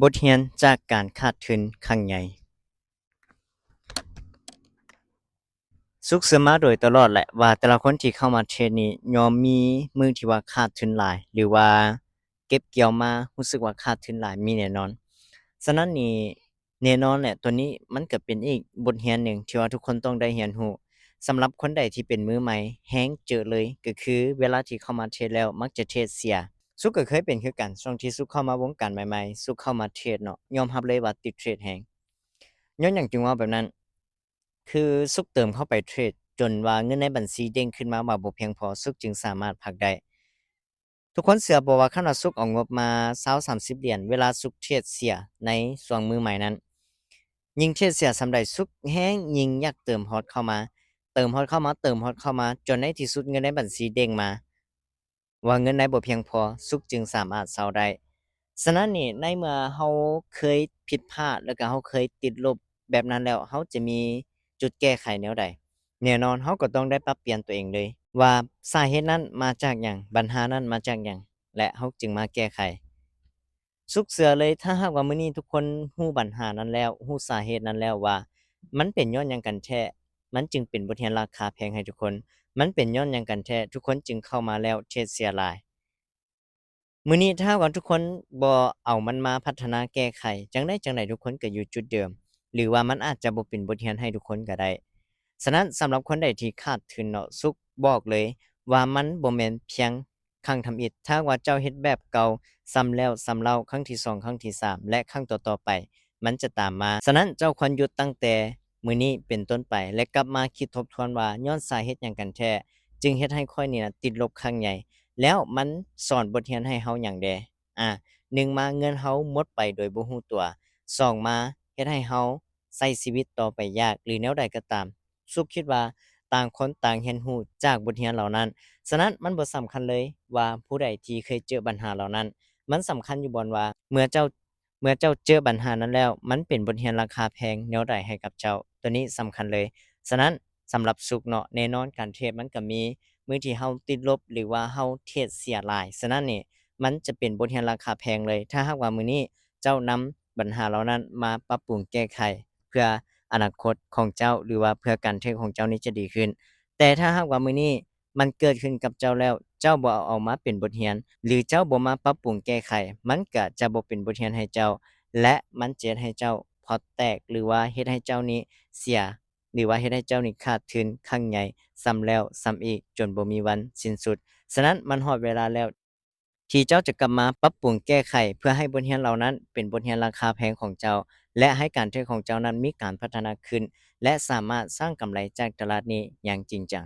บทเรียนจากการขาดทุนครั้งใหญ่สุกเสอมาโดยตลอดแหละว่าแต่ละคนที่เข้ามาเทรดนี้ยอมมีมือที่ว่าขาดทุนหลายหรือว่าเก็บเกี่ยวมารู้สึกว่าขาดทุนหลายมีแน่นอนฉะนั้นนี่แน่นอนแหละตัวนี้มันก็เป็นอีกบทเรียนหนึ่งที่ว่าทุกคนต้องได้เรียนรู้สำหรับคนใดที่เป็นมือใหม่แฮงเจอเลยก็คือเวลาที่เข้ามาเทรดแล้วมักจะเทรดเสียสุกก็เคยเป็นคือกันช่วงที่สุกเข้ามาวงการใหม่ๆสุกเข้ามาเทรดเนาะยอมรับเลยว่าติดเทรดแฮง ย้อนหยังจึงว่าแบบนั้นคือซุกเติมเข้าไปเทรดจนว่าเงินในบัญชีเด้งขึ้นมาว่าบ่เพียงพอซุกจึงสามารถพักได้ทุกคนเชื่อบ่ว่าคันว่าซุกเอางบมา20-30เหรียญเวลาซุกเทรดเสียในช่วงมือใหม่นั้นยิ่งเทรดเสียส่ำใดซุกแฮ่งยิ่งอยากเติมฮอดเข้ามาเติมฮอดเข้ามาเติมฮอดเข้ามาจนในที่สุดเงินในบัญชีเด้งมาว่าเงินในบ่เพียงพอซุกจึงสามารถเซาได้ฉะนั้นนี่ในเมื่อเราเคยผิดพลาดแล้วก็เราเคยติดลบแบบนั้นแล้วเราจะมีจุดแก้ไขแนวใด แน่นอนเราก็ต้องได้ปรับเปลี่ยนตัวเองเลยว่าสาเหตุนั้นมาจากหยังปัญหานั้นมาจากหยังและเราจึงมาแก้ไขสุกเสือเลยถ้าหากว่ามื้อนี้ทุกคนรู้ปัญหานั้นแล้วรู้สาเหตุนั้นแล้วว่ามันเป็นย้อนหยังกันแท้มันจึงเป็นบทเรียนราคาแพงให้ทุกคนมันเป็นย้อนหยังกันแท้ทุกคนจึงเข้ามาแล้วเทรดเสียหลาย มื้อนี้ถ้าว่าทุกคนบ่เอามันมาพัฒนาแก้ไขจั่งใดทุกคนก็อยู่จุดเดิมหรือว่ามันอาจจะบ่เป็นบทเรียนให้ทุกคนก็ได้ฉะนั้นสำหรับคนใดที่ขาดทุนเนาะสุกบอกเลยว่ามันบ่แม่นเพียงครั้งทำอิฐถ้าว่าเจ้าเฮ็ดแบบเก่าซ้ำแล้วซ้ำเล่าครั้งที่2ครั้งที่3และครั้งต่อๆไปมันจะตามมาฉะนั้นเจ้าควรหยุดตั้งแต่มื้อนี้เป็นต้นไปและกลับมาคิดทบทวนว่าย้อนสาเหตุหยังกันแท้จึงเฮ็ดให้ข้อยนี่น่ะติดลบครั้งใหญ่ แล้วมันสอนบทเรียนให้เราหยังแดอ่า1มาเงินเราหมดไปโดยบ่รู้ตัว2มาเฮ็ดให้เราใช้ชีวิตต่อไปยากหรือแนวใดก็ตามสุบคิดว่าต่างคนต่างเรียนรู้จากบทเรียนเหล่านั้นฉะนั้นมันบ่สำคัญเลยว่าผู้ใดที่เคยเจอปัญหาเหล่านั้นมันสำคัญอยู่บ่ว่าเมื่อเจ้าเจอปัญหานั้นแล้วมันเป็นบทเรียนราคาแพงแนวใดให้กับเจ้าตัวนี้สำคัญเลยฉะนั้นสำหรับสุกเนาะแน่นอนการเทรดมันก็มี มื้อที่เราติดลบหรือว่าเราเทรดเสียหลายฉะนั้นนี่มันจะเป็นบทเรียนราคาแพงเลยถ้าหากว่ามื้อนี้เจ้านำปัญหาเหล่านั้นมาปรับปรุงแก้ไขเพื่ออนาคตของเจ้าหรือว่าเพื่อการเทรดของเจ้านี้จะดีขึ้นแต่ถ้าหากว่ามื้อนี้มันเกิดขึ้นกับเจ้าแล้วเจ้าบ่เอามาเป็นบทเรียนหรือเจ้าบ่มาปรับปรุงแก้ไขมันก็จะบ่เป็นบทเรียนให้เจ้าและมันจะเฮ็ดให้เจ้าพอร์ตแตกหรือว่าเฮ็ดให้เจ้านี้เสีย หรือว่าเฮ็ดให้เจ้านี่ขาดทุนครั้งใหญ่ซ้ำแล้วซ้ำอีกจนบ่มีวันสิ้นสุดฉะนั้นมันฮอดเวลาแล้วที่เจ้าจะกลับมาปรับปรุงแก้ไขเพื่อให้บทเรียนเหล่านั้นเป็นบทเรียนราคาแพงของเจ้าและให้การเทรดของเจ้านั้นมีการพัฒนาขึ้นและสามารถสร้างกำไรจากตลาดนี้อย่างจริงจัง